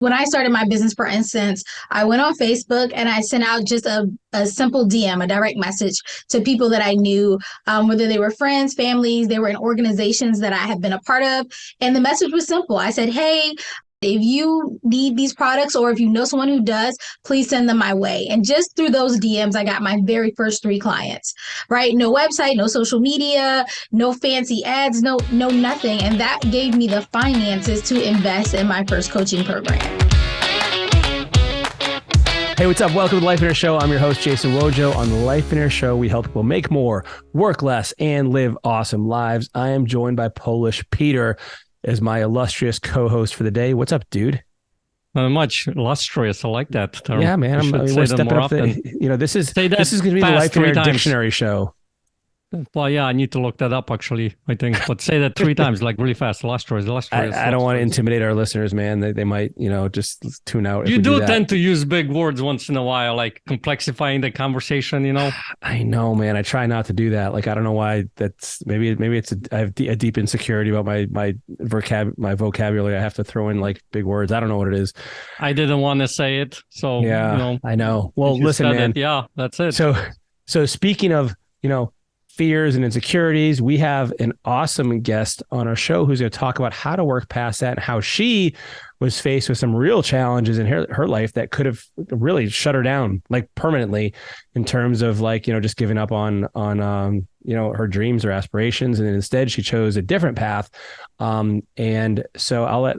when I started my business, for instance, I went on Facebook and I sent out just a simple DM, a direct message to people that I knew, whether they were friends, families, they were in organizations that I had been a part of. And the message was simple. I said, hey, if you need these products or if you know someone who does, please send them my way. And just through those DMs, I got my very first 3 clients, right? No website, no social media, no fancy ads, no nothing. And that gave me the finances to invest in my first coaching program. Hey, what's up? Welcome to the Life Inner Show. I'm your host, Jason Wojo. On the Life Inner Show, we help people make more, work less, and live awesome lives. I am joined by Polish Peter as my illustrious co-host for the day. What's up, dude? Not much. Illustrious. I like that term. Yeah, man. We're stepping up. This is going to be the Life Inner Dictionary show. Well, yeah, I need to look that up, actually, I think. But say that 3 times, like really fast. Illustrious. I don't want to intimidate our listeners, man. They might, just tune out. You do tend to use big words once in a while, like complexifying the conversation, I know, man. I try not to do that. Like, I don't know why. That's maybe it's I have a deep insecurity about my vocabulary. I have to throw in like big words. I don't know what it is. I didn't want to say it. So, yeah, I know. Well, listen, man. Yeah, that's it. So speaking of, fears and insecurities, we have an awesome guest on our show who's going to talk about how to work past that and how she was faced with some real challenges in her life that could have really shut her down like permanently in terms of like, just giving up on her dreams or aspirations. And instead she chose a different path. And so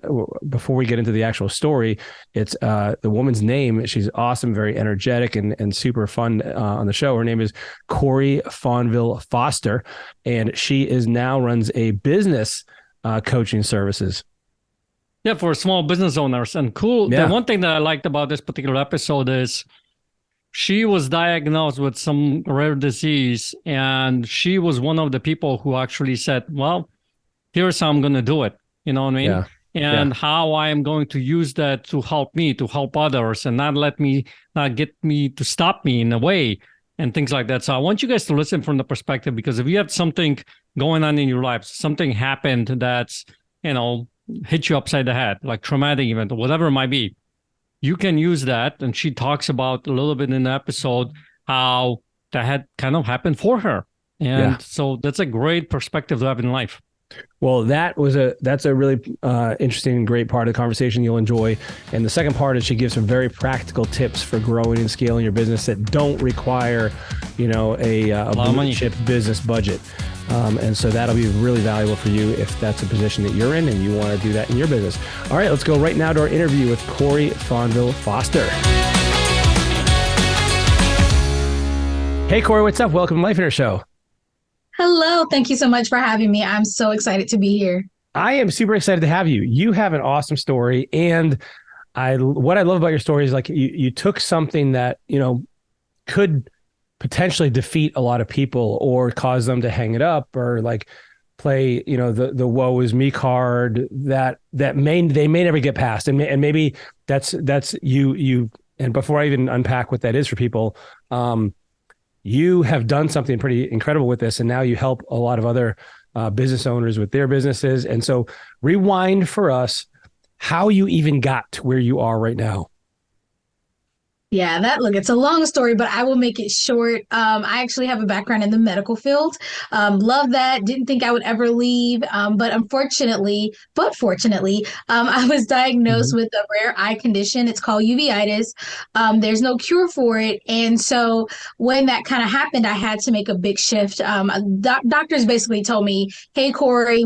before we get into the actual story, it's the woman's name. She's awesome, very energetic and super fun on the show. Her name is Cori Fonville Foster, and she now runs a business coaching services. Yeah, for small business owners. And cool. Yeah. The one thing that I liked about this particular episode is she was diagnosed with some rare disease, and she was one of the people who actually said, well, here's how I'm going to do it. You know what I mean? Yeah. And how I am going to use that to help me, to help others, and not get me to stop me in a way and things like that. So I want you guys to listen from the perspective, because if you have something going on in your life, something happened that's, hit you upside the head, like traumatic event or whatever it might be, you can use that. And she talks about a little bit in the episode how that had kind of happened for her. And so that's a great perspective to have in life. Well, that's a really interesting and great part of the conversation you'll enjoy. And the second part is she gives some very practical tips for growing and scaling your business that don't require, a blue chip business budget. And so that'll be really valuable for you if that's a position that you're in and you want to do that in your business. All right, let's go right now to our interview with Cori Fonville Foster. Hey, Cori, what's up? Welcome to Life Inner Show. Hello. Thank you so much for having me. I'm so excited to be here. I am super excited to have you. You have an awesome story. And what I love about your story is like you took something that, could potentially defeat a lot of people or cause them to hang it up or like play, the woe is me card that they may never get past. And maybe that's you. And before I even unpack what that is for people, you have done something pretty incredible with this, and now you help a lot of other business owners with their businesses. And so rewind for us how you even got to where you are right now. Yeah, it's a long story, but I will make it short. I actually have a background in the medical field. Love that. Didn't think I would ever leave. But fortunately, I was diagnosed with a rare eye condition. It's called uveitis. There's no cure for it. And so when that kind of happened, I had to make a big shift. Doctors basically told me, hey, Cori,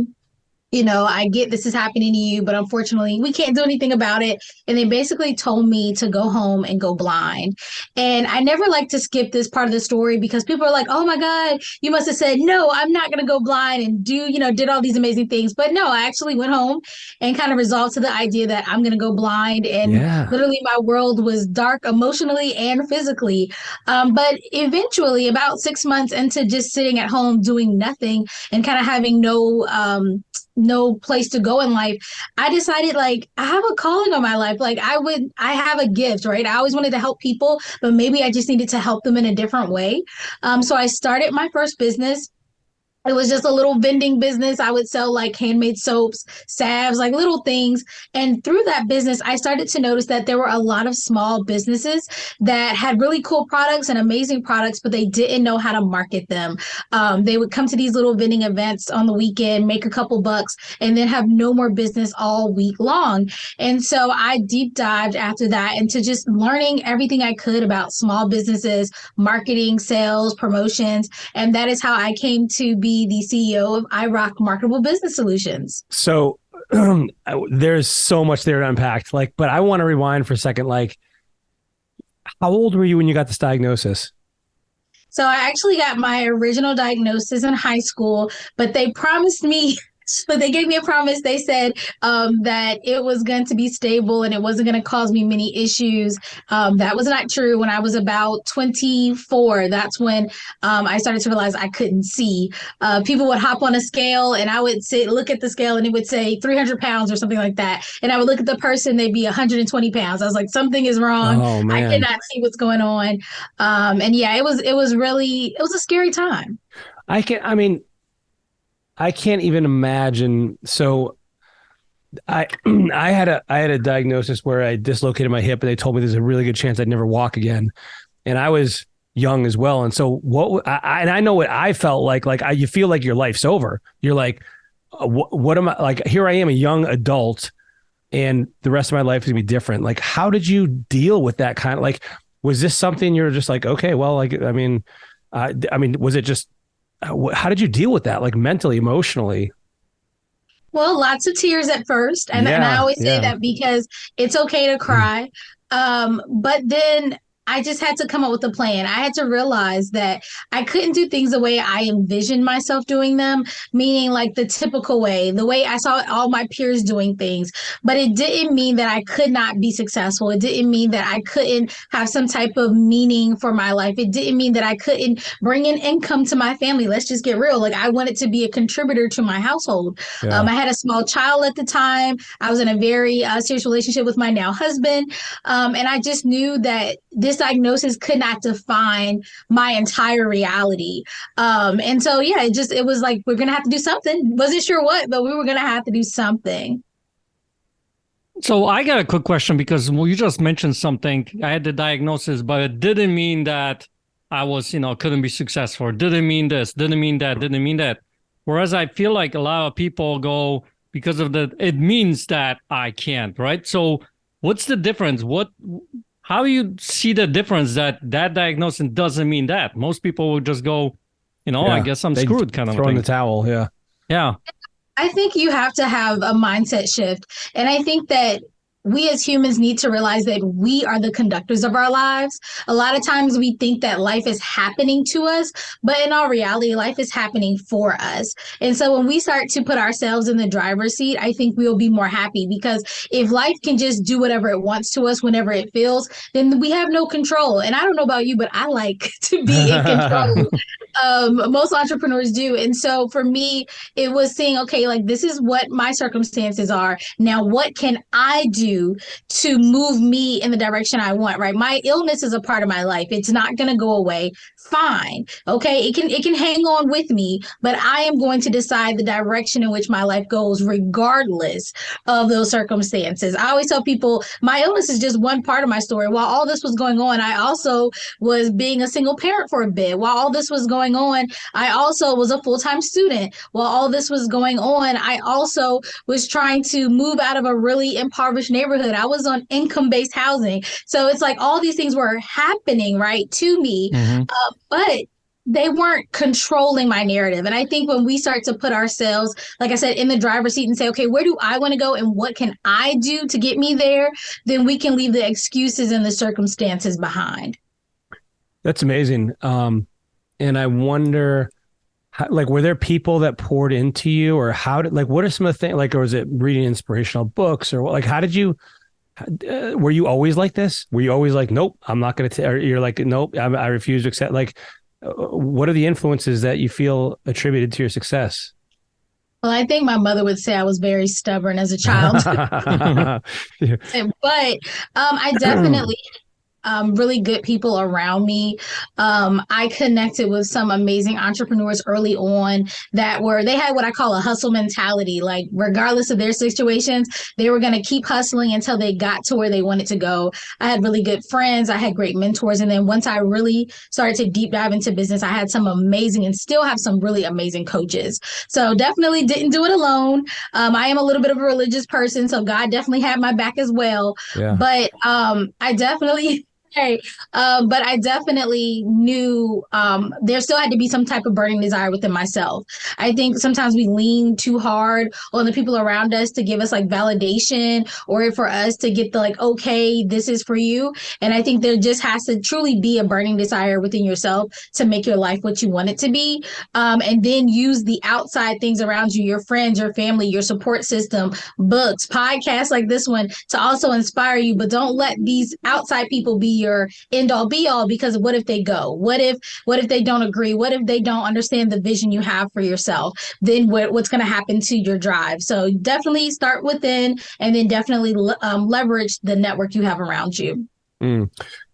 I get this is happening to you, but unfortunately we can't do anything about it. And they basically told me to go home and go blind. And I never like to skip this part of the story because people are like, oh my God, you must have said, no, I'm not going to go blind and did all these amazing things. But no, I actually went home and kind of resolved to the idea that I'm going to go blind. And literally my world was dark emotionally and physically. But eventually about 6 months into just sitting at home doing nothing and kind of having no place to go in life, I decided like I have a calling on my life. Like I have a gift, right? I always wanted to help people, but maybe I just needed to help them in a different way. So I started my first business. It was just a little vending business. I would sell like handmade soaps, salves, like little things. And through that business, I started to notice that there were a lot of small businesses that had really cool products and amazing products, but they didn't know how to market them. They would come to these little vending events on the weekend, make a couple bucks, and then have no more business all week long. And so I deep dived after that into just learning everything I could about small businesses, marketing, sales, promotions. And that is how I came to be the CEO of IROC Marketable Business Solutions. So there's so much there to unpack. Like, but I want to rewind for a second. Like, how old were you when you got this diagnosis? So I actually got my original diagnosis in high school, but they promised me but they gave me a promise. They said that it was going to be stable and it wasn't going to cause me many issues. That was not true. When I was about 24, that's when I started to realize I couldn't see. People would hop on a scale and I would look at the scale and it would say 300 pounds or something like that. And I would look at the person, they'd be 120 pounds. I was like, something is wrong. Oh, man. I cannot see what's going on. And yeah, it was a scary time. I can't even imagine. So I had a diagnosis where I dislocated my hip and they told me there's a really good chance I'd never walk again. And I was young as well. And so I know what I felt like you feel like your life's over. You're like, what am I like? Here I am, a young adult, and the rest of my life is gonna be different. Like, how did you deal with that kind of, like, was this something you're just like, okay, well, like, was it just, how did you deal with that? Like mentally, emotionally? Well, lots of tears at first. And I always say that because it's okay to cry. But then I just had to come up with a plan. I had to realize that I couldn't do things the way I envisioned myself doing them, meaning like the typical way, the way I saw all my peers doing things. But it didn't mean that I could not be successful. It didn't mean that I couldn't have some type of meaning for my life. It didn't mean that I couldn't bring in income to my family. Let's just get real. Like, I wanted to be a contributor to my household. Yeah. I had a small child at the time. I was in a very serious relationship with my now husband. And I just knew that this diagnosis could not define my entire reality. And so, yeah, it was like, we're going to have to do something. Wasn't sure what, but we were going to have to do something. So I got a quick question, because you just mentioned something. I had the diagnosis, but it didn't mean that I was, couldn't be successful. Didn't mean this, didn't mean that, didn't mean that. Whereas I feel like a lot of people go, because of it means that I can't, right? So what's the difference? How do you see the difference that diagnosis doesn't mean that? Most people will just go, I guess I'm screwed kind of throw thing. in the towel. Yeah. Yeah. I think you have to have a mindset shift. And I think that we as humans need to realize that we are the conductors of our lives. A lot of times we think that life is happening to us, but in all reality, life is happening for us. And so when we start to put ourselves in the driver's seat, I think we'll be more happy, because if life can just do whatever it wants to us whenever it feels, then we have no control. And I don't know about you, but I like to be in control. Most entrepreneurs do. And so for me, it was saying, okay, like, this is what my circumstances are. Now, what can I do to move me in the direction I want, right? My illness is a part of my life. It's not going to go away. Fine. Okay. It can hang on with me, but I am going to decide the direction in which my life goes, regardless of those circumstances. I always tell people my illness is just one part of my story. While all this was going on, I also was being a single parent for a bit. While all this was going on, I also was a full-time student. While all this was going on, I also was trying to move out of a really impoverished neighborhood. I was on income-based housing. So it's like all these things were happening, right, to me. Mm-hmm. But they weren't controlling my narrative. And I think when we start to put ourselves, like I said, in the driver's seat and say, okay, where do I want to go and what can I do to get me there? Then we can leave the excuses and the circumstances behind. That's amazing. And I wonder, were there people that poured into you, or what are some of the things, or was it reading inspirational books, or were you always like this? Were you always like, nope, I'm not going to, or you're like, nope, I refuse to accept, what are the influences that you feel attributed to your success? Well, I think my mother would say I was very stubborn as a child, but I definitely really good people around me. I connected with some amazing entrepreneurs early on they had what I call a hustle mentality. Like, regardless of their situations, they were going to keep hustling until they got to where they wanted to go. I had really good friends. I had great mentors. And then once I really started to deep dive into business, I had some amazing and still have some really amazing coaches. So definitely didn't do it alone. I am a little bit of a religious person, so God definitely had my back as well. Yeah. But I definitely Hey, but I definitely knew there still had to be some type of burning desire within myself. I think sometimes we lean too hard on the people around us to give us like validation or for us to get the like, okay, this is for you. And I think there just has to truly be a burning desire within yourself to make your life what you want it to be. And then use the outside things around you, your friends, your family, your support system, books, podcasts like this one to also inspire you. But don't let these outside people be your end all be all, because what if they go? What if they don't agree? What if they don't understand the vision you have for yourself? Then what's going to happen to your drive? So definitely start within, and then definitely leverage the network you have around you. Yeah,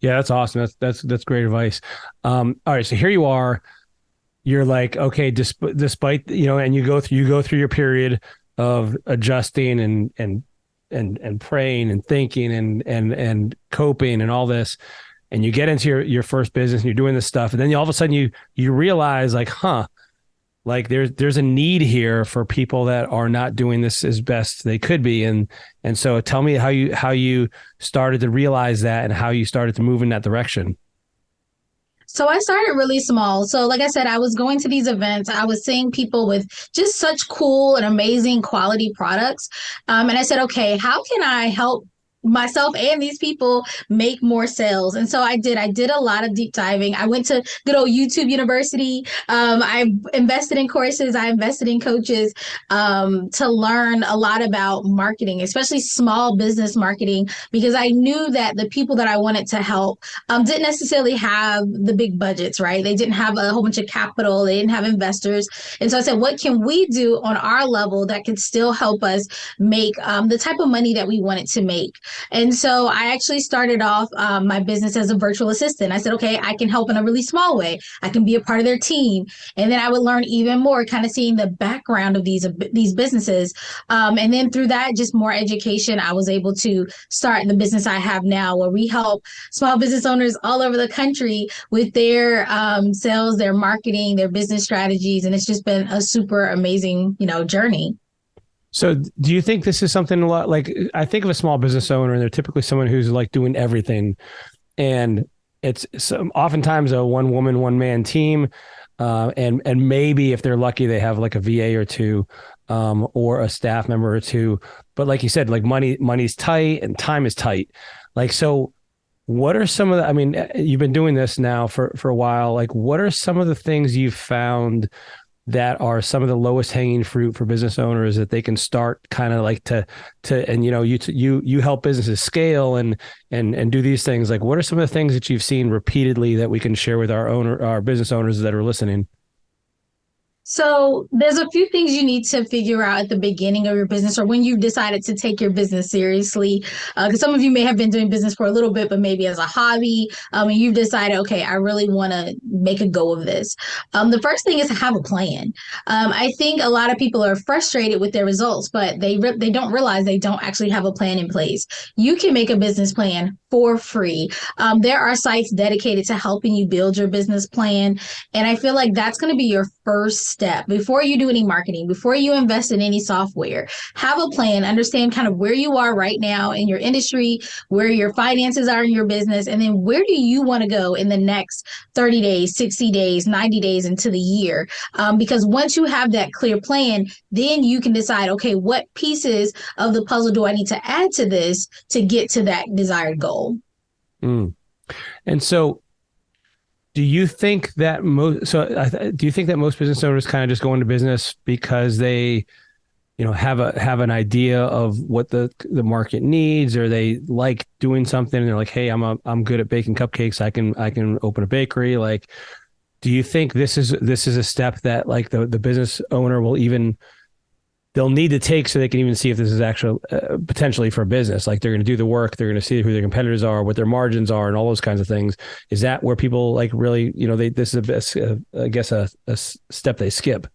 that's awesome. That's great advice. All right, so here you are. You're like, okay, despite and you go through your period of adjusting and praying and thinking and coping and all this, and you get into your first business and you're doing this stuff, and then all of a sudden you realize like, like there's a need here for people that are not doing this as best they could be, and so tell me how you started to realize that and how you started to move in that direction. So I started really small. So like I said, I was going to these events. I was seeing people with just such cool and amazing quality products. And I said, okay, how can I help myself and these people make more sales? And so I did a lot of deep diving. I went to good old YouTube University. I invested in courses. I invested in coaches to learn a lot about marketing, especially small business marketing, because I knew that the people that I wanted to help didn't necessarily have the big budgets, right? They didn't have a whole bunch of capital. They didn't have investors. And so I said, what can we do on our level that could still help us make the type of money that we wanted to make? And so I actually started off my business as a virtual assistant. I said, okay, I can help in a really small way. I can be a part of their team. And then I would learn even more, kind of seeing the background of these businesses. And then through that, just more education, I was able to start the business I have now, where we help small business owners all over the country with their sales, their marketing, their business strategies. And it's just been a super amazing, journey. So do you think this is something a lot like, I think of a small business owner and they're typically someone who's like doing everything, and it's oftentimes a one woman, one man team. And maybe if they're lucky, they have like a VA or two, or a staff member or two. But like you said, like money's tight and time is tight. Like, so what are some of the, I mean, you've been doing this now for a while. Like, what are some of the things you've found that are some of the lowest hanging fruit for business owners that they can start kind of like to and you help businesses scale and do these things? Like, what are some of the things that you've seen repeatedly that we can share with our business owners that are listening? So there's a few things you need to figure out at the beginning of your business, or when you've decided to take your business seriously. Because some of you may have been doing business for a little bit, but maybe as a hobby, and you've decided, okay, I really want to make a go of this. The first thing is to have a plan. I think a lot of people are frustrated with their results, but they don't realize they don't actually have a plan in place. You can make a business plan for free. There are sites dedicated to helping you build your business plan. And I feel like that's going to be your first step before you do any marketing, before you invest in any software. Have a plan, understand kind of where you are right now in your industry, where your finances are in your business, and then where do you want to go in the next 30 days, 60 days, 90 days into the year. Because once you have that clear plan, then you can decide, okay, what pieces of the puzzle do I need to add to this to get to that desired goal? And so do you think that most business owners kind of just go into business because they, have an idea of what the market needs, or they like doing something and they're like, hey, I'm good at baking cupcakes. I can open a bakery. Like, do you think this is a step that like the business owner will even they'll need to take so they can even see if this is actually potentially for business. Like they're going to do the work, they're going to see who their competitors are, what their margins are, and all those kinds of things. Is that where people like really, this is I guess a step they skip?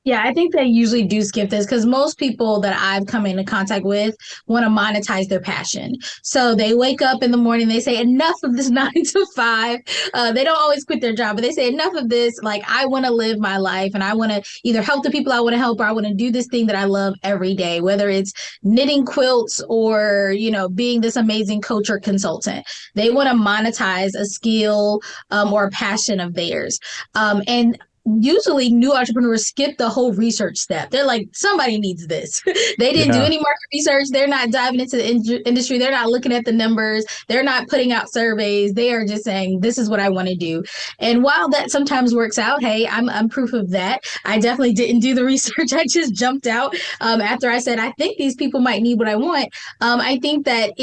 Yeah, I think they usually do skip this because most people that I've come into contact with want to monetize their passion. So they wake up in the morning, they say, enough of this 9 to 5. They don't always quit their job, but they say, enough of this. Like, I want to live my life and I want to either help the people I want to help or I want to do this thing that I love every day, whether it's knitting quilts or, being this amazing coach or consultant. They want to monetize a skill or a passion of theirs. And usually new entrepreneurs skip the whole research step. They're like, somebody needs this. They didn't do any market research. They're not diving into the industry. They're not looking at the numbers. They're not putting out surveys. They are just saying, this is what I want to do. And while that sometimes works out, hey, I'm proof of that. I definitely didn't do the research. I just jumped out after I said, I think these people might need what I want. I think that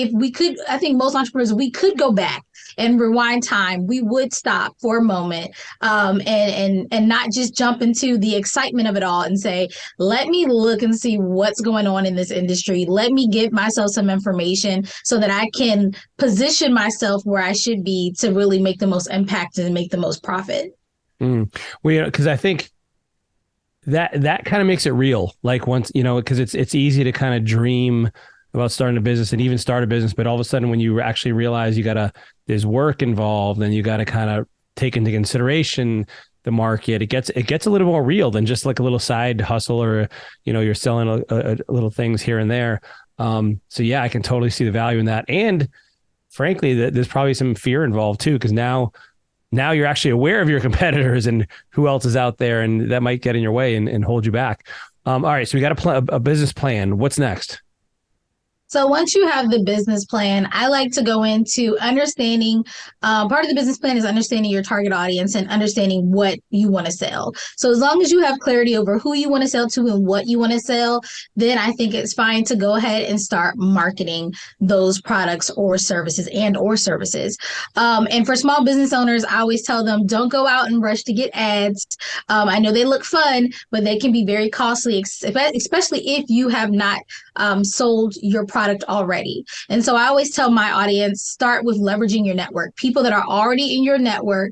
I think most entrepreneurs, we could go back and rewind time, we would stop for a moment and not just jump into the excitement of it all and say, let me look and see what's going on in this industry. Let me give myself some information so that I can position myself where I should be to really make the most impact and make the most profit. Well, because I think that kind of makes it real. Like once, because it's easy to kind of dream about starting a business and even start a business, but all of a sudden when you actually realize there's work involved and you got to kind of take into consideration the market, it gets a little more real than just like a little side hustle or, you're selling a little things here and there. So yeah, I can totally see the value in that. And frankly, there's probably some fear involved too, because now you're actually aware of your competitors and who else is out there, and that might get in your way and hold you back. All right, so we got a business plan. What's next? So once you have the business plan, I like to go into understanding, part of the business plan is understanding your target audience and understanding what you want to sell. So as long as you have clarity over who you want to sell to and what you want to sell, then I think it's fine to go ahead and start marketing those products or services. And for small business owners, I always tell them, don't go out and rush to get ads. I know they look fun, but they can be very costly, especially if you have not sold your product already. And so I always tell my audience, start with leveraging your network. People that are already in your network,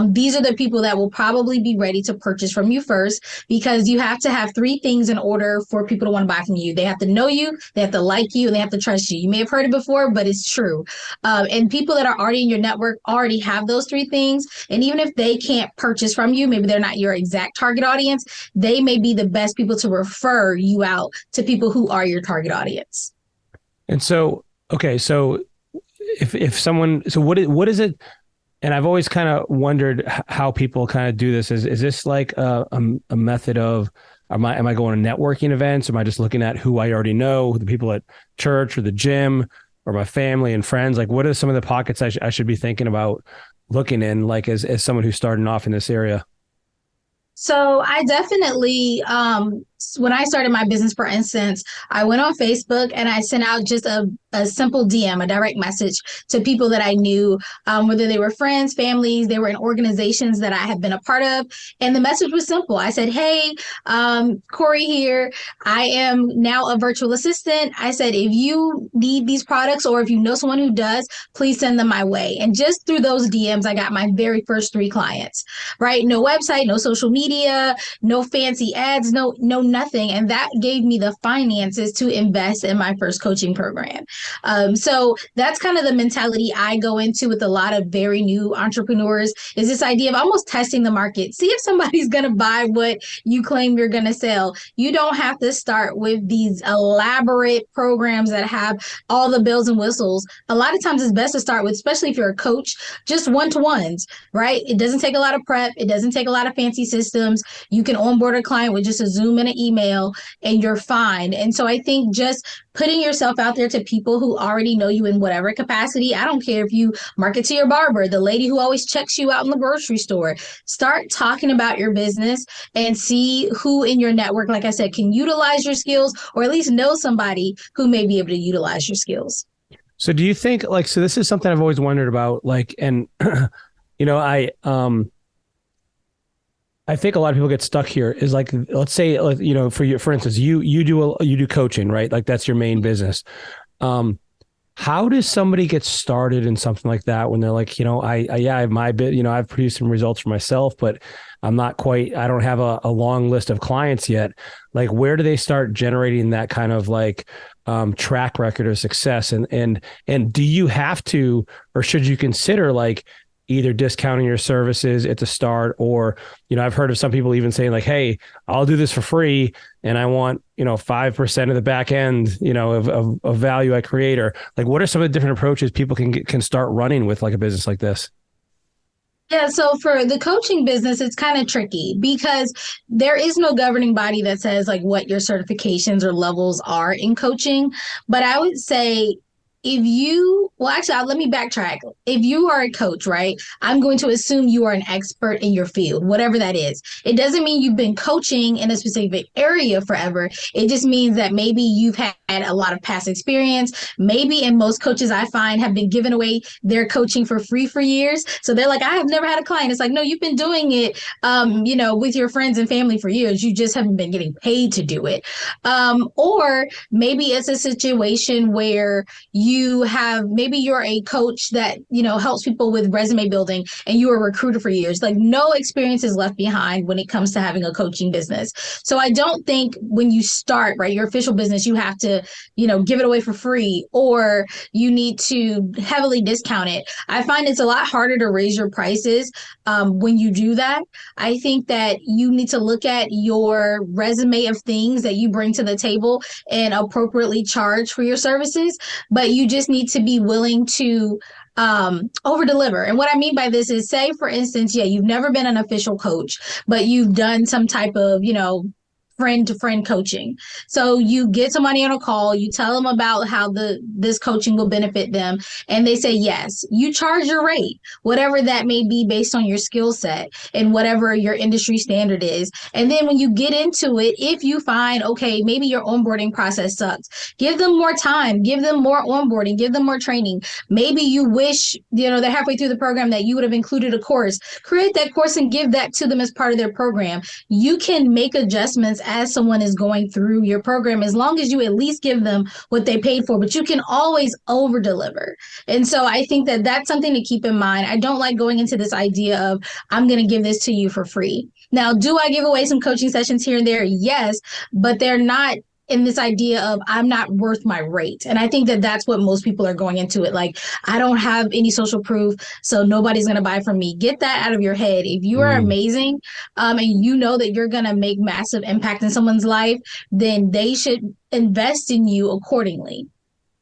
these are the people that will probably be ready to purchase from you first, because you have to have 3 things in order for people to want to buy from you. They have to know you, they have to like you, and they have to trust you. You may have heard it before, but it's true. And people that are already in your network already have those 3 things. And even if they can't purchase from you, maybe they're not your exact target audience, they may be the best people to refer you out to people who are your target audience. And so, okay, so if someone, so what is it? And I've always kind of wondered how people kind of do this. Is this like a method of, am I going to networking events? Am I just looking at who I already know, the people at church or the gym or my family and friends? Like, what are some of the pockets I should be thinking about looking in, like as someone who's starting off in this area? So I definitely, when I started my business, for instance, I went on Facebook and I sent out just a simple DM, a direct message to people that I knew, whether they were friends, families, they were in organizations that I had been a part of. And the message was simple. I said, hey, Cori here. I am now a virtual assistant. I said, if you need these products or if you know someone who does, please send them my way. And just through those DMs, I got my very first 3 clients, right? No website, no social media, no fancy ads, no nothing. And that gave me the finances to invest in my first coaching program. So that's kind of the mentality I go into with a lot of very new entrepreneurs, is this idea of almost testing the market. See if somebody's going to buy what you claim you're going to sell. You don't have to start with these elaborate programs that have all the bells and whistles. A lot of times it's best to start with, especially if you're a coach, just one-to-ones, right? It doesn't take a lot of prep. It doesn't take a lot of fancy systems. You can onboard a client with just a Zoom and an email and you're fine. And so I think just putting yourself out there to people who already know you in whatever capacity. I don't care if you market to your barber, the lady who always checks you out in the grocery store. Start talking about your business and see who in your network, like I said, can utilize your skills or at least know somebody who may be able to utilize your skills. So do you think so this is something I've always wondered about, and I think a lot of people get stuck here is like, let's say, for instance, you do coaching, right? Like that's your main business. How does somebody get started in something like that when they're like, I have my bit, I've produced some results for myself, but I don't have a long list of clients yet. Like, where do they start generating that kind of like track record of success? And do you have to, or should you consider like either discounting your services at the start, or, I've heard of some people even saying like, hey, I'll do this for free and I want, 5% of the back end, of value I create, or like, what are some of the different approaches people can start running with like a business like this? Yeah, so for the coaching business, it's kind of tricky because there is no governing body that says like what your certifications or levels are in coaching. But I would say let me backtrack. If you are a coach, right, I'm going to assume you are an expert in your field, whatever that is. It doesn't mean you've been coaching in a specific area forever. It just means that maybe you've had a lot of past experience. Maybe, and most coaches I find have been giving away their coaching for free for years. So they're like, I have never had a client. It's like, no, you've been doing it, with your friends and family for years. You just haven't been getting paid to do it. Or maybe it's a situation where maybe you're a coach that, helps people with resume building and you were a recruiter for years. Like, no experience is left behind when it comes to having a coaching business. So I don't think when you start, right, your official business, you have to, give it away for free, or you need to heavily discount it. I find it's a lot harder to raise your prices when you do that. I think that you need to look at your resume of things that you bring to the table and appropriately charge for your services. But you just need to be willing to over deliver. And what I mean by this is, say, for instance, you've never been an official coach, but you've done some type of, friend to friend coaching. So you get somebody on a call, you tell them about how this coaching will benefit them, and they say yes. You charge your rate, whatever that may be based on your skill set and whatever your industry standard is. And then when you get into it, if you find, okay, maybe your onboarding process sucks, give them more time, give them more onboarding, give them more training. Maybe you wish, they're halfway through the program that you would have included a course. Create that course and give that to them as part of their program. You can make adjustments as someone is going through your program, as long as you at least give them what they paid for, but you can always over deliver. And so I think that that's something to keep in mind. I don't like going into this idea of, I'm going to give this to you for free. Now, do I give away some coaching sessions here and there? Yes, but they're not in this idea of, I'm not worth my rate. And I think that that's what most people are going into it. Like, I don't have any social proof, so nobody's going to buy from me. Get that out of your head. If you are amazing, and you know that you're going to make massive impact in someone's life, then they should invest in you accordingly.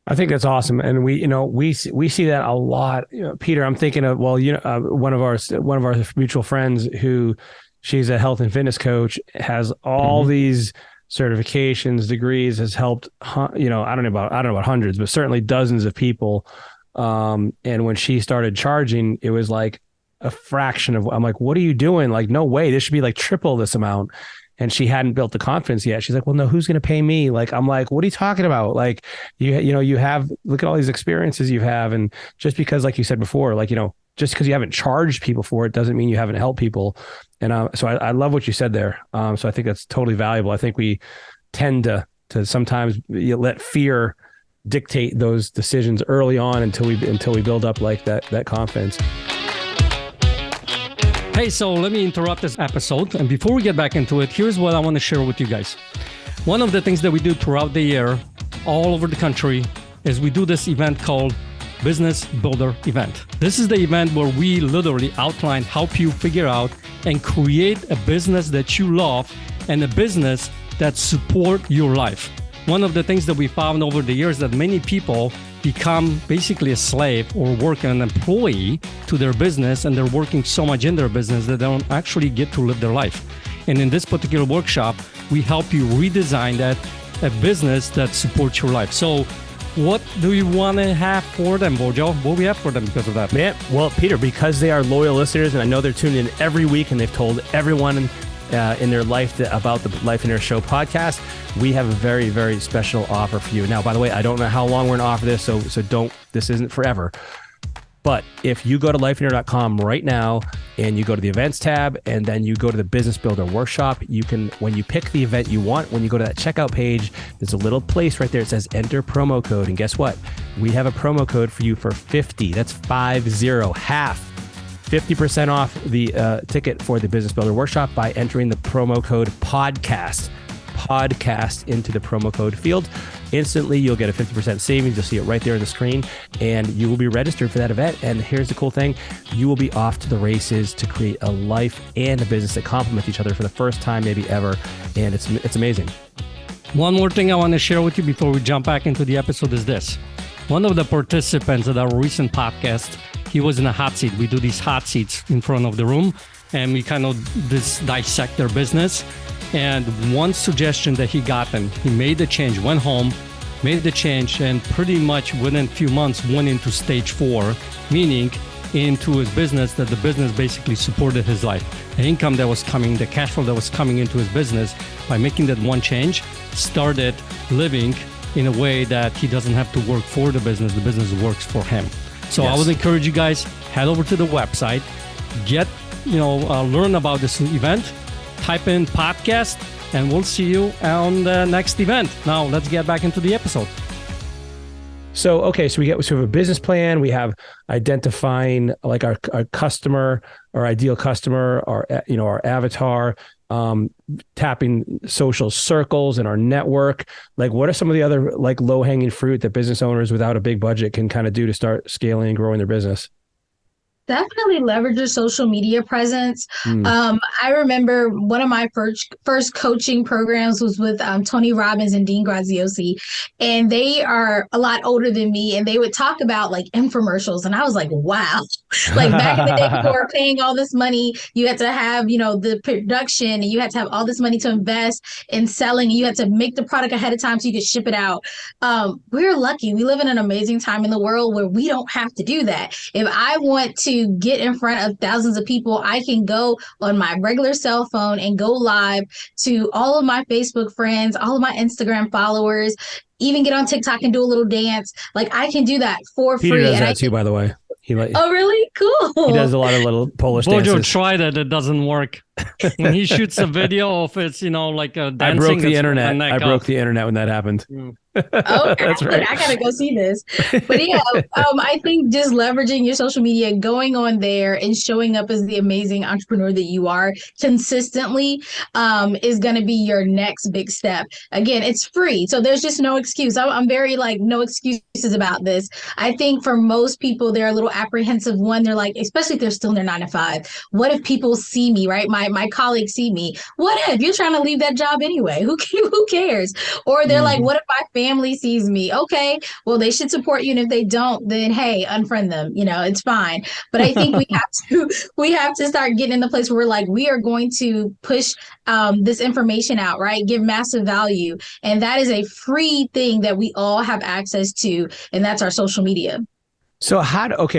I think that's awesome. And we see that a lot. Peter, I'm thinking of, one of our mutual friends who, she's a health and fitness coach, has all these certifications, degrees, has helped, I don't know about hundreds, but certainly dozens of people. And when she started charging, it was like a fraction of, I'm like, what are you doing? Like, no way, this should be like triple this amount. And she hadn't built the confidence yet. She's like, well, no, who's going to pay me? Like, I'm like, what are you talking about? Like, you have, look at all these experiences you have. And just because, like you said before, like, just because you haven't charged people for it doesn't mean you haven't helped people. And so I love what you said there. So I think that's totally valuable. I think we tend to sometimes let fear dictate those decisions early on until we build up like that confidence. Hey, so let me interrupt this episode. And before we get back into it, here's what I want to share with you guys. One of the things that we do throughout the year, all over the country, is we do this event called Business Builder Event. This is the event where we literally outline, help you figure out and create a business that you love and a business that support your life. One of the things that we found over the years that many people become basically a slave or work an employee to their business, and they're working so much in their business that they don't actually get to live their life. And in this particular workshop, we help you redesign that, a business that supports your life. So what do you want to have for them, Bojo? What do we have for them because of that? Man, well, Peter, because they are loyal listeners, and I know they're tuned in every week, and they've told everyone in their life about the Life in Air Show podcast, we have a very, very special offer for you. Now, by the way, I don't know how long we're going to offer this, so don't. This isn't forever. But if you go to lifeiner.com right now and you go to the events tab and then you go to the business builder workshop, you can, when you pick the event you want, when you go to that checkout page, there's a little place right there. It says enter promo code. And guess what? We have a promo code for you for 50. That's 50, half. 50% off the ticket for the business builder workshop by entering the promo code podcast into the promo code field. Instantly, you'll get a 50% savings. You'll see it right there on the screen, and you will be registered for that event. And here's the cool thing. You will be off to the races to create a life and a business that complement each other for the first time, maybe ever. And it's amazing. One more thing I want to share with you before we jump back into the episode is this. One of the participants at our recent podcast, he was in a hot seat. We do these hot seats in front of the room, and we kind of dissect their business. And one suggestion that he got, and he made the change, went home, made the change, and pretty much within a few months went into stage 4, meaning into his business, that the business basically supported his life. The income that was coming, the cash flow that was coming into his business, by making that one change, started living in a way that he doesn't have to work for the business works for him. So yes. I would encourage you guys, head over to the website, learn about this event, type in podcast, and we'll see you on the next event. Now let's get back into the episode. So, okay, so we have a business plan. We have identifying like our customer, our ideal customer, our avatar, tapping social circles and our network. Like, what are some of the other like low hanging fruit that business owners without a big budget can kind of do to start scaling and growing their business? Definitely leverage your social media presence. I remember one of my first coaching programs was with Tony Robbins and Dean Graziosi, and they are a lot older than me, and they would talk about like infomercials, and I was like, wow. Like back in the day, people were paying all this money. You had to have, the production, and you had to have all this money to invest in selling. You had to make the product ahead of time so you could ship it out. We're lucky. We live in an amazing time in the world where we don't have to do that. If I want to get in front of thousands of people, I can go on my regular cell phone and go live to all of my Facebook friends, all of my Instagram followers, even get on TikTok and do a little dance. Like I can do that for Peter free. Does that too, by the way. Oh, really? Cool. He does a lot of little Polish Bojo dances. tried it. It doesn't work. When he shoots a video of it's, like a dancing. I broke the internet. I broke the internet when that happened. Oh, that's right. I gotta go see this. But yeah, I think just leveraging your social media, going on there and showing up as the amazing entrepreneur that you are consistently is going to be your next big step. Again, it's free, so there's just no excuse. I'm very like no excuses about this. I think for most people, they're a little apprehensive. One, they're like, especially if they're still in their 9-to-5. What if people see me, right? My colleagues see me. What if you're trying to leave that job anyway? Who cares? Or they're like, what if my family sees me? Okay, well, they should support you. And if they don't, then hey, unfriend them. It's fine. But I think we have to start getting in the place where we're like, we are going to push this information out, right? Give massive value. And that is a free thing that we all have access to. And that's our social media. So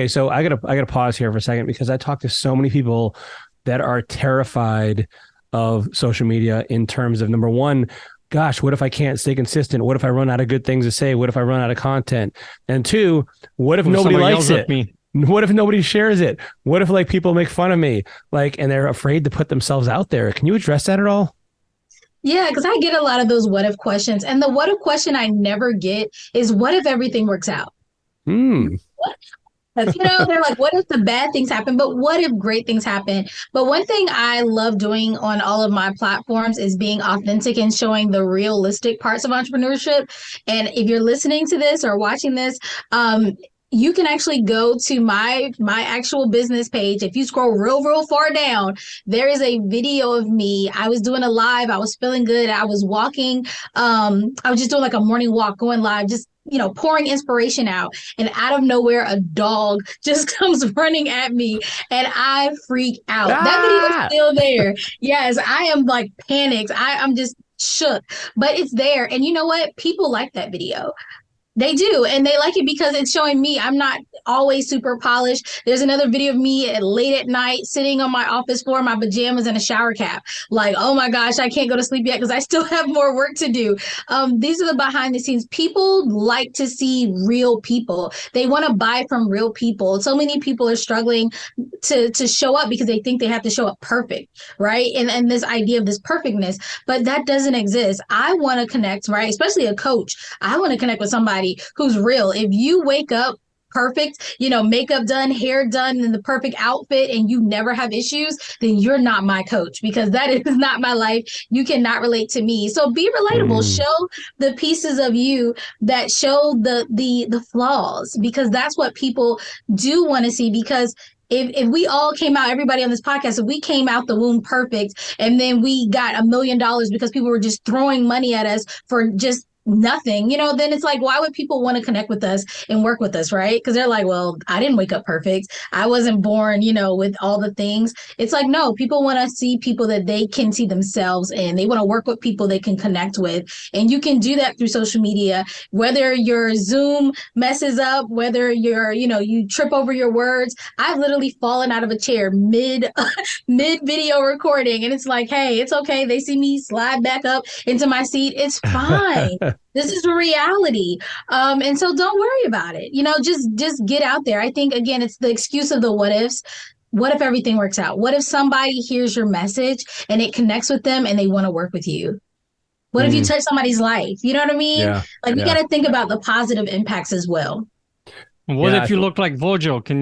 so I gotta pause here for a second, because I talk to so many people that are terrified of social media in terms of, number one, gosh, what if I can't stay consistent? What if I run out of good things to say? What if I run out of content? And two, what if nobody likes it? What if nobody shares it? What if like people make fun of me? And they're afraid to put themselves out there. Can you address that at all? Yeah, because I get a lot of those what if questions. And the what if question I never get is, what if everything works out? They're like, what if the bad things happen? But what if great things happen? But one thing I love doing on all of my platforms is being authentic and showing the realistic parts of entrepreneurship. And if you're listening to this or watching this, you can actually go to my actual business page. If you scroll real far down, there is a video of me. I was doing a live. I was feeling good. I was walking. I was just doing like a morning walk, going live, just pouring inspiration out. And out of nowhere, a dog just comes running at me and I freak out. That video is still there. Yes, I am like panicked. I'm just shook, but it's there. And you know what? People like that video. They do. And they like it because it's showing me I'm not always super polished. There's another video of me late at night sitting on my office floor in my pajamas and a shower cap. Like, oh my gosh, I can't go to sleep yet because I still have more work to do. These are the behind the scenes. People like to see real people. They want to buy from real people. So many people are struggling to show up because they think they have to show up perfect, right? And this idea of this perfectness, but that doesn't exist. I want to connect, right? Especially a coach. I want to connect with somebody who's real. If you wake up perfect, makeup done, hair done, in the perfect outfit, and you never have issues, then you're not my coach, because that is not my life. You cannot relate to me. So be relatable. Show the pieces of you that show the flaws, because that's what people do want to see. Because if we all came out, everybody on this podcast, if we came out the womb perfect, and then we got $1 million because people were just throwing money at us for just nothing, then it's like, why would people want to connect with us and work with us, right? Because they're like, well, I didn't wake up perfect. I wasn't born, with all the things. It's like, no, people want to see people that they can see themselves in. They want to work with people they can connect with. And you can do that through social media, whether your Zoom messes up, whether you're, you trip over your words. I've literally fallen out of a chair mid video recording. And it's like, hey, it's okay. They see me slide back up into my seat. It's fine. This is reality. And so don't worry about it. Just get out there. I think, again, it's the excuse of the what ifs. What if everything works out? What if somebody hears your message and it connects with them and they want to work with you? What if you touch somebody's life? You know what I mean? Yeah. You got to think about the positive impacts as well. What if you look like Vojo? Can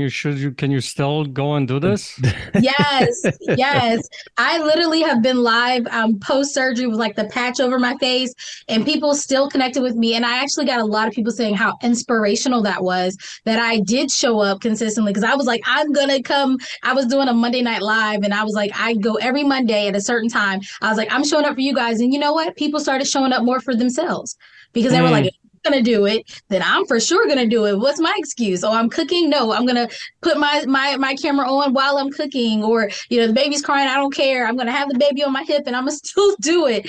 you still go and do this? Yes. I literally have been live post-surgery with like the patch over my face, and people still connected with me. And I actually got a lot of people saying how inspirational that was, that I did show up consistently, because I was like, I'm going to come. I was doing a Monday night live, and I was like, I go every Monday at a certain time. I was like, I'm showing up for you guys. And you know what? People started showing up more for themselves, because they were like, gonna do it, then I'm for sure gonna do it. What's my excuse? Oh, I'm cooking. No, I'm gonna put my camera on while I'm cooking, or the baby's crying, I don't care, I'm gonna have the baby on my hip and I'm gonna still do it.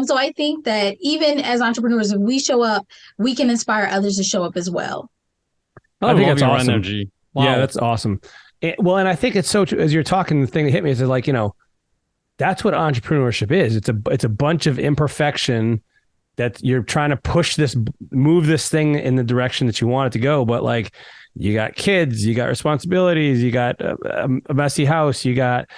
So I think that even as entrepreneurs, if we show up, we can inspire others to show up as well. I think that's awesome. Energy. Wow. Yeah, that's awesome. And I think it's so true. As you're talking, the thing that hit me is like, that's what entrepreneurship is. It's a bunch of imperfection that you're trying to move this thing in the direction that you want it to go. But like, you got kids, you got responsibilities, you got a messy house, you got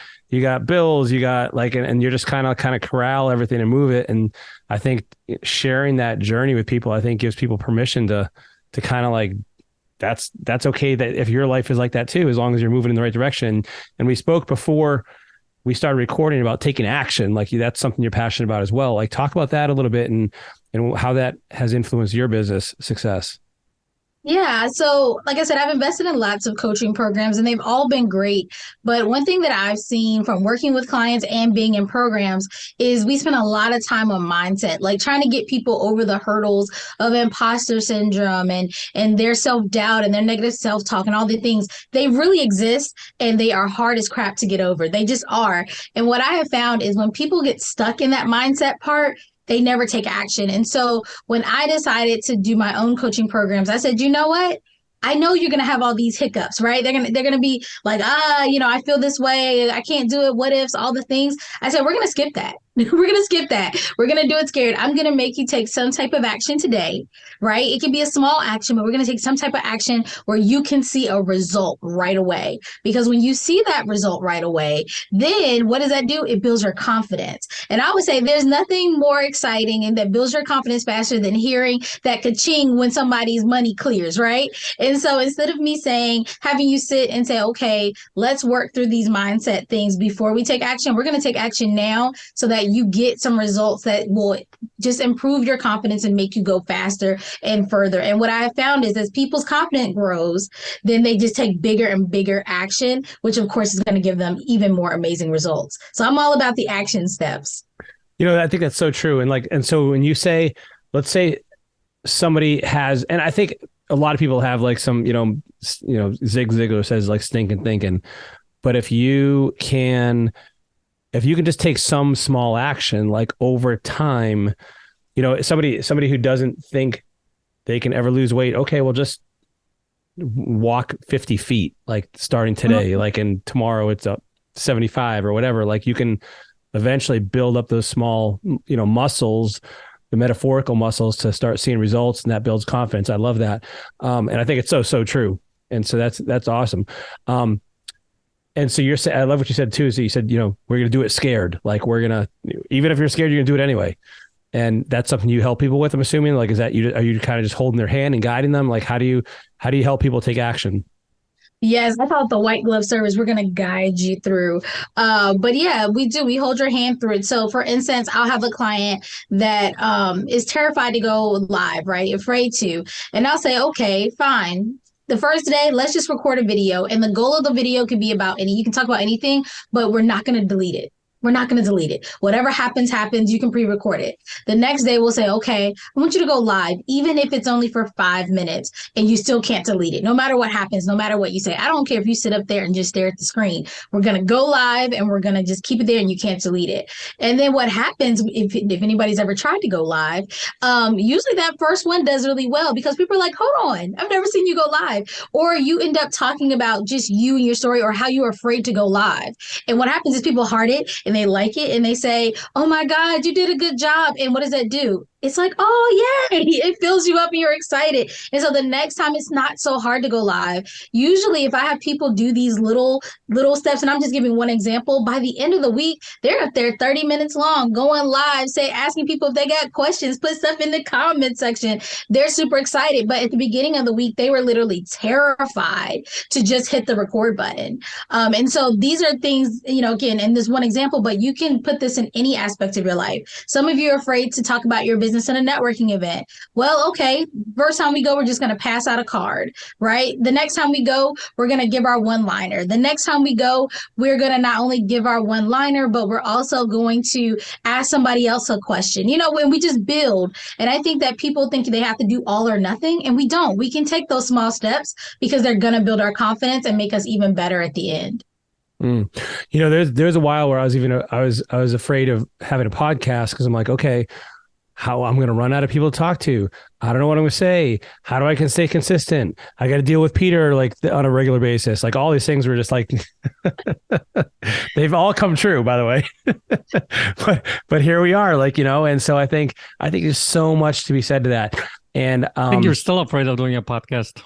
bills, you got like, and you're just kind of corral everything and move it. And I think sharing that journey with people, I think gives people permission to kind of like, that's okay. That if your life is like that too, as long as you're moving in the right direction. And we spoke before we started recording about taking action. Like, that's something you're passionate about as well. Like, talk about that a little bit and how that has influenced your business success. Yeah. So like I said, I've invested in lots of coaching programs and they've all been great. But one thing that I've seen from working with clients and being in programs is we spend a lot of time on mindset, like trying to get people over the hurdles of imposter syndrome and their self-doubt and their negative self-talk and all the things. They really exist and they are hard as crap to get over. They just are. And what I have found is when people get stuck in that mindset part, they never take action. And so when I decided to do my own coaching programs, I said, you know what? I know you're going to have all these hiccups, right? They're going to be like, I feel this way. I can't do it. What ifs, all the things. I said, we're going to skip that. We're going to skip that. We're going to do it scared. I'm going to make you take some type of action today, right? It can be a small action, but we're going to take some type of action where you can see a result right away. Because when you see that result right away, then what does that do? It builds your confidence. And I would say there's nothing more exciting and that builds your confidence faster than hearing that ka-ching when somebody's money clears, right? And so instead of me having you sit and say, okay, let's work through these mindset things before we take action, we're going to take action now so that you get some results that will just improve your confidence and make you go faster and further. And what I have found is as people's confidence grows, then they just take bigger and bigger action, which of course is going to give them even more amazing results. So I'm all about the action steps. I think that's so true. And so when you say, let's say somebody has, and I think a lot of people have like some, Zig Ziglar says like stinking thinking, but if you can just take some small action, like over time, somebody who doesn't think they can ever lose weight. Okay, well, just walk 50 feet, like starting today, like, and tomorrow it's up 75 or whatever. Like you can eventually build up those small, muscles, the metaphorical muscles, to start seeing results, and that builds confidence. I love that. And I think it's so true. And so that's awesome. And so you're saying, I love what you said too. So you said, we're going to do it scared. Like even if you're scared, you're going to do it anyway. And that's something you help people with, I'm assuming. Like, are you kind of just holding their hand and guiding them? Like, how do you help people take action? Yes, I call it the white glove service. We're going to guide you through. But yeah, we do. We hold your hand through it. So for instance, I'll have a client that is terrified to go live, right? Afraid to. And I'll say, okay, fine. The first day, let's just record a video. And the goal of the video can be you can talk about anything, but we're not going to delete it. We're not going to delete it. Whatever happens. You can pre-record it. The next day we'll say, okay, I want you to go live, even if it's only for 5 minutes and you still can't delete it. No matter what happens, no matter what you say. I don't care if you sit up there and just stare at the screen. We're going to go live and we're going to just keep it there and you can't delete it. And then what happens if anybody's ever tried to go live, usually that first one does really well because people are like, hold on, I've never seen you go live. Or you end up talking about just you and your story or how you are afraid to go live. And what happens is people heart it and they like it and they say, oh my God, you did a good job. And what does that do? It's like, oh, yay, it fills you up and you're excited. And so the next time it's not so hard to go live. Usually if I have people do these little steps, and I'm just giving one example, by the end of the week, they're up there 30 minutes long, going live, asking people if they got questions, put stuff in the comment section. They're super excited. But at the beginning of the week, they were literally terrified to just hit the record button. And so these are things, again, in this one example, but you can put this in any aspect of your life. Some of you are afraid to talk about your business in a networking event. Well, okay, first time we go, we're just going to pass out a card, right? The next time we go, we're going to give our one-liner. The next time we go, we're going to not only give our one-liner, but we're also going to ask somebody else a question, when we just build. And I think that people think they have to do all or nothing, and we don't. We can take those small steps because they're going to build our confidence and make us even better at the end. There's a while where I was afraid of having a podcast because I'm like, okay, how I'm going to run out of people to talk to. I don't know what I'm going to say. How do I can stay consistent? I got to deal with Peter on a regular basis. Like all these things were just like, they've all come true, by the way. but here we are, and so I think there's so much to be said to that. And I think you're still afraid of doing a podcast.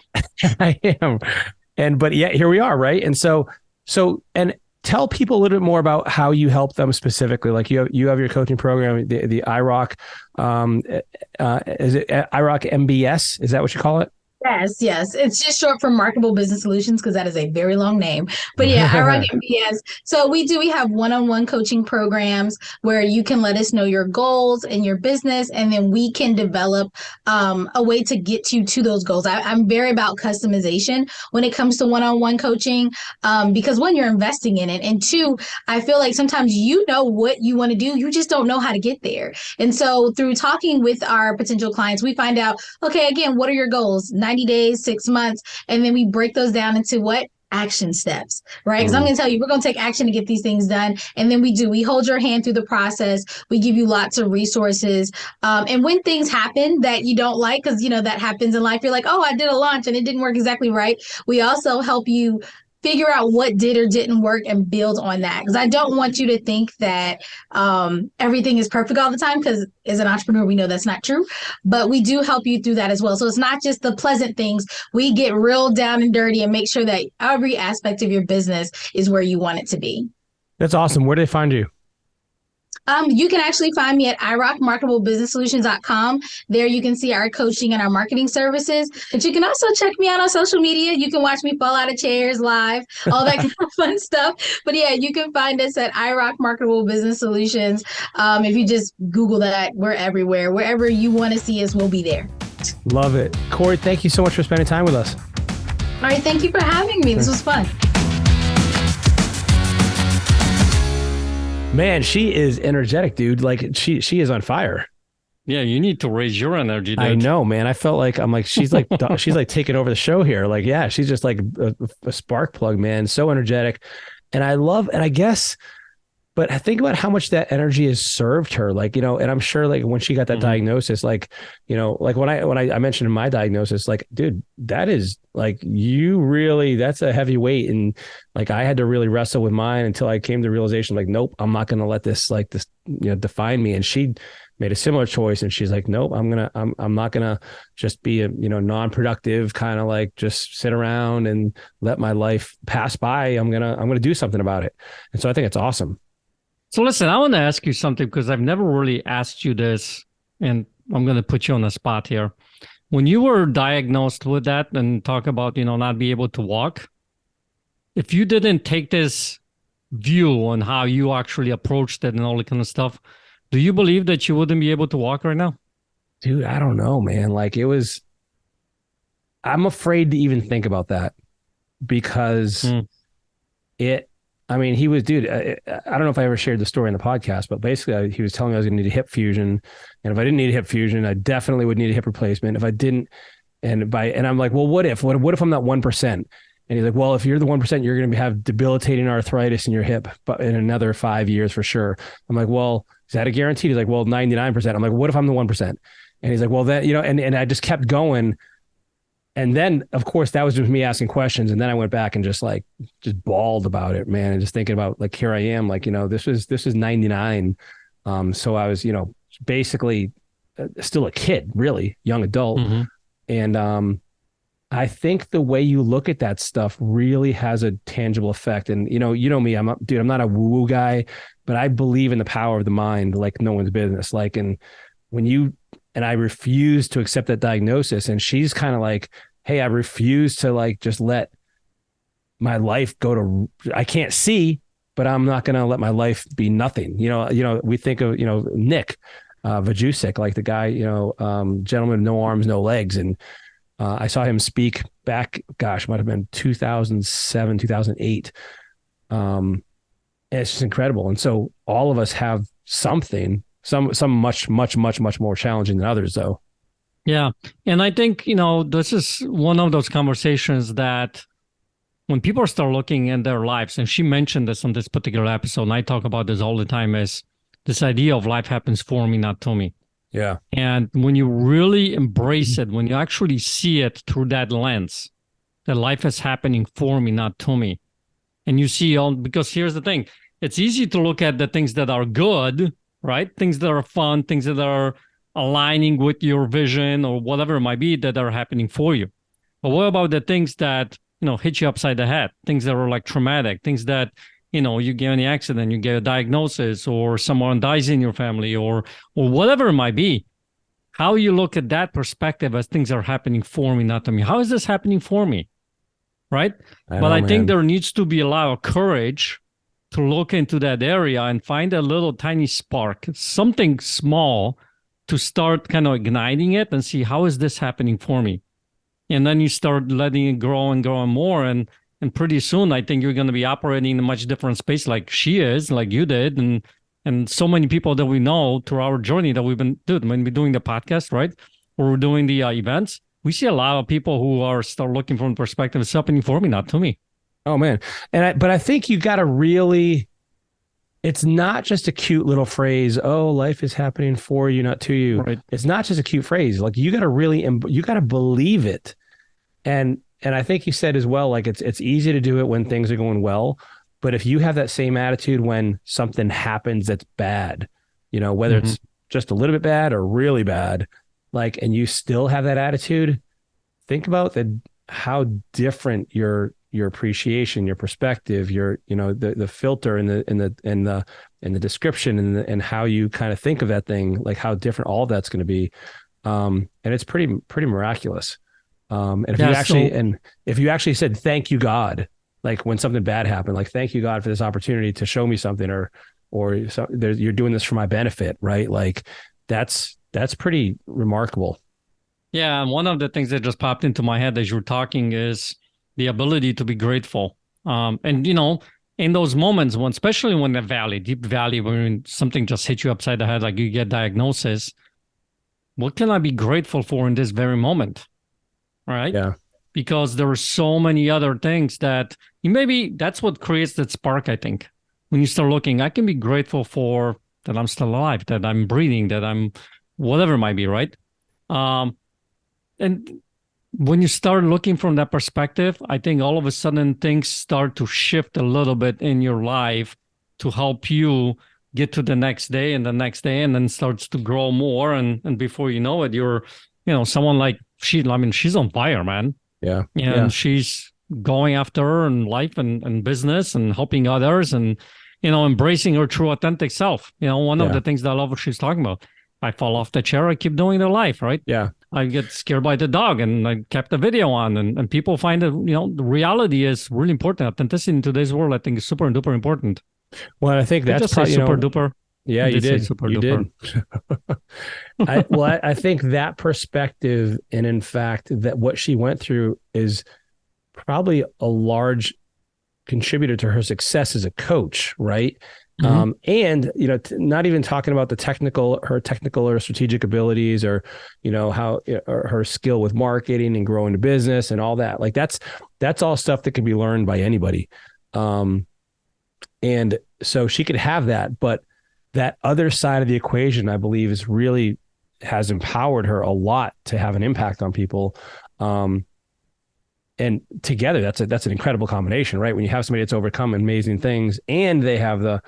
I am. But yeah, here we are. Right. And so, and tell people a little bit more about how you help them specifically. Like you have your coaching program, the IROC. Is it IROC MBS? Is that what you call it? Yes. It's just short for Marketable Business Solutions because that is a very long name. But yeah, IROC MBS. So we have one-on-one coaching programs where you can let us know your goals and your business, and then we can develop a way to get you to those goals. I'm very about customization when it comes to one-on-one coaching because one, you're investing in it, and two, I feel like sometimes you know what you want to do, you just don't know how to get there. And so through talking with our potential clients, we find out, okay, again, what are your goals? 90 days, 6 months. And then we break those down into what? Action steps, right? Because I'm going to tell you, we're going to take action to get these things done. And then we hold your hand through the process. We give you lots of resources. And when things happen that you don't like, because, that happens in life, you're like, oh, I did a launch and it didn't work exactly right. We also help you figure out what did or didn't work and build on that. Because I don't want you to think that everything is perfect all the time, because as an entrepreneur, we know that's not true. But we do help you through that as well. So it's not just the pleasant things. We get real down and dirty and make sure that every aspect of your business is where you want it to be. That's awesome. Where do they find you? You can actually find me at IROCmarketablebusinesssolutions.com. There you can see our coaching and our marketing services. But you can also check me out on social media. You can watch me fall out of chairs live, all that kind of fun stuff. But yeah, you can find us at IROC Marketable Business Solutions. If you just Google that, we're everywhere. Wherever you want to see us, we'll be there. Love it. Cori, thank you so much for spending time with us. All right. Thank you for having me. This was fun. Man, she is energetic, dude. Like she is on fire. Yeah, you need to raise your energy, dude. I know, man. I felt like she's like taking over the show here. Like, yeah, she's just like a spark plug, man. So energetic. And I guess but think about how much that energy has served her. Like, you know, and I'm sure like when she got that diagnosis, like, you know, like when I mentioned my diagnosis, like, dude, that is like, that's a heavy weight. And like, I had to really wrestle with mine until I came to the realization, like, nope, I'm not going to let this, you know, define me. And she made a similar choice, and she's like, nope, I'm not gonna just be a, you know, non-productive kind of like just sit around and let my life pass by. I'm gonna do something about it. And so I think it's awesome. So listen, I want to ask you something because I've never really asked you this, and I'm going to put you on the spot here. When you were diagnosed with that and talk about, you know, not be able to walk, if you didn't take this view on how you actually approached it and all that kind of stuff, do you believe that you wouldn't be able to walk right now? Dude, I don't know, man. Like I'm afraid to even think about that because I mean, he was, dude, I don't know if I ever shared the story in the podcast, but basically he was telling me I was going to need a hip fusion. And if I didn't need a hip fusion, I definitely would need a hip replacement. If I didn't, and I'm like, well, what if I'm not 1%? And he's like, well, if you're the 1%, you're going to have debilitating arthritis in your hip but in another 5 years for sure. I'm like, well, is that a guarantee? He's like, well, 99%. I'm like, what if I'm the 1%? And he's like, well, that, you know, and I just kept going. And then, of course, that was just me asking questions. And then I went back and just bawled about it, man. And just thinking about like, here I am, like, you know, this is 99. So I was, you know, basically still a kid, really young adult. And I think the way you look at that stuff really has a tangible effect. And, you know me, I'm not a woo-woo guy, but I believe in the power of the mind, like no one's business. Like, and I refuse to accept that diagnosis. And she's kind of like, hey, I refuse to like, just let my life go to, I can't see, but I'm not going to let my life be nothing. You know, we think of, you know, Nick Vujicic, like the guy, you know, gentleman, no arms, no legs. And I saw him speak back, gosh, might have been 2007, 2008. And it's just incredible. And so all of us have something, some much, much, much, much more challenging than others, though. Yeah. And I think, you know, this is one of those conversations that when people start looking at their lives, and she mentioned this on this particular episode, and I talk about this all the time, is this idea of life happens for me, not to me. Yeah. And when you really embrace it, when you actually see it through that lens, that life is happening for me, not to me. And you see because here's the thing, it's easy to look at the things that are good, right? Things that are fun, things that are aligning with your vision or whatever it might be that are happening for you. But what about the things that, you know, hit you upside the head, things that are like traumatic, things that, you know, you get in an accident, you get a diagnosis, or someone dies in your family, or whatever it might be. How you look at that perspective as things are happening for me, not to me. How is this happening for me? Right? I think there needs to be a lot of courage to look into that area and find a little tiny spark, something small, to start kind of igniting it and see, how is this happening for me? And then you start letting it grow and grow more. And pretty soon, I think you're going to be operating in a much different space, like she is, like you did. And so many people that we know through our journey that we've been when we're doing the podcast, right? Or we're doing the events, we see a lot of people who are still looking from the perspective, it's happening for me, not to me. Oh, man. But I think you got to really, it's not just a cute little phrase, oh, life is happening for you, not to you. Right. It's not just a cute phrase. Like you got to believe it. And I think you said as well, like it's easy to do it when things are going well. But if you have that same attitude when something happens that's bad, you know, whether it's just a little bit bad or really bad, like, and you still have that attitude, think about how different your appreciation, your perspective, your, you know, the filter and the description and how you kind of think of that thing, like how different all of that's going to be. And it's pretty miraculous. And if you actually said, thank you, God, like when something bad happened, like, thank you, God, for this opportunity to show me something, or you're doing this for my benefit, right? Like that's pretty remarkable. Yeah. And one of the things that just popped into my head as you were talking is the ability to be grateful. And, you know, in those moments when, especially when the deep valley, when something just hits you upside the head, like you get diagnosis, what can I be grateful for in this very moment? Right? Yeah. Because there are so many other things that maybe that's what creates that spark, I think. when you start looking, I can be grateful for that I'm still alive, that I'm breathing, that I'm whatever it might be, right? And when you start looking from that perspective, I think all of a sudden things start to shift a little bit in your life to help you get to the next day and the next day, and then starts to grow more. And before you know it, you're, someone like she's on fire, man. Yeah. And she's going after her in life and business and helping others and, embracing her true authentic self. One of the things that I love what she's talking about. I fall off the chair, I keep doing their life, right? Yeah. I get scared by the dog and I kept the video on and people find that, the reality is really important. Authenticity in today's world, I think, is super duper important. Well, I think that's probably, super duper. Yeah, you did. Super you duper. did. I think that perspective, and in fact, that what she went through is probably a large contributor to her success as a coach, right? Mm-hmm. And not even talking about her technical or strategic abilities, or how or her skill with marketing and growing the business and all that. Like that's all stuff that can be learned by anybody. And so she could have that, but that other side of the equation, I believe, has empowered her a lot to have an impact on people. And together, that's an incredible combination, right? When you have somebody that's overcome amazing things, and they have the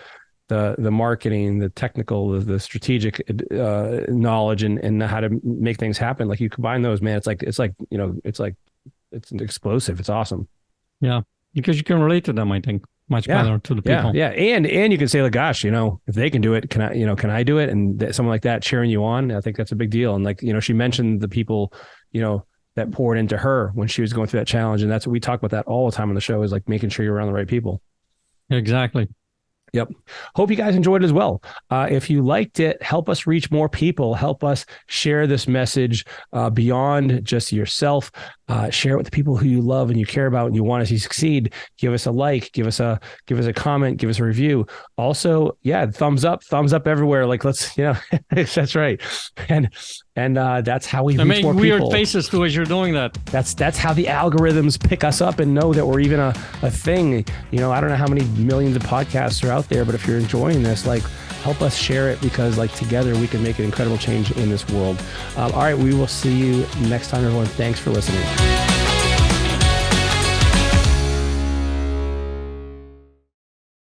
marketing, the technical, the strategic knowledge, and how to make things happen. Like, you combine those, man, it's explosive. It's awesome. Yeah, because you can relate to them, I think, much better to the people. Yeah, and you can say, like, gosh, if they can do it, can I do it? And someone like that cheering you on, I think that's a big deal. And like, she mentioned the people, that poured into her when she was going through that challenge. And that's what we talk about that all the time on the show, is like making sure you're around the right people. Exactly. Yep. Hope you guys enjoyed it as well. If you liked it, help us reach more people. Help us share this message beyond just yourself. Share it with the people who you love and you care about and you want to see succeed. Give us a like, give us a comment, give us a review. Also, thumbs up everywhere. Like, let's, that's right. And that's how we reach more people. Weird faces too as you're doing that. That's how the algorithms pick us up and know that we're even a thing. I don't know how many millions of podcasts are out there, but if you're enjoying this, like, help us share it, because like together we can make an incredible change in this world. All right, we will see you next time, everyone. Thanks for listening.